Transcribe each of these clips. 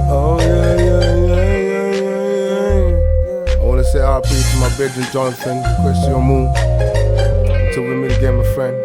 Oh yeah. I wanna say RP to my bedroom Jonathan, Christian Moon. Until we meet again, my friend.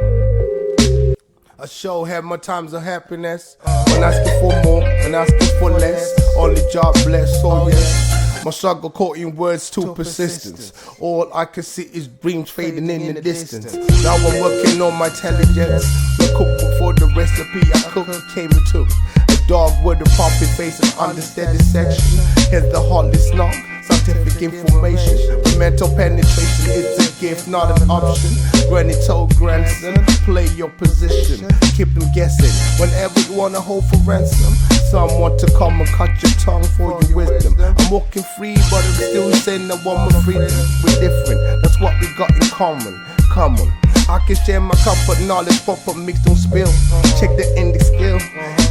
I sure had my times of happiness. When asking for more, when asking for less. Only job blessed, so yes. My struggle caught in words too persistent. All I can see is dreams fading in the distance. Now I'm working on my intelligence. We cook for the recipe I cooked came to. A dog with a puppy face and understeady section. Here's the heartless knock. Scientific information. Mental penetration is a gift, not an option. Granny told grandson, play your position. Keep them guessing whenever you wanna hold for ransom. Someone to come and cut your tongue for your wisdom. I'm walking free, but I'm still saying I want my freedom. We're different, that's what we got in common. Come on, I can share my cup of knowledge, proper mix, don't spill. Check the index skill,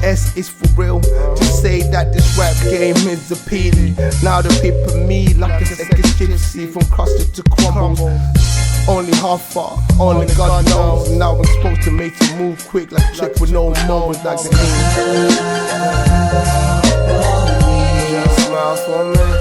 S is for real. To say that this rap game is appealing. Now the paper me like a second gypsy, from crusted to crumbles. Only half far, only God knows. Now I'm supposed to make you move quick like a trick with no moments like the king. Just smile for me.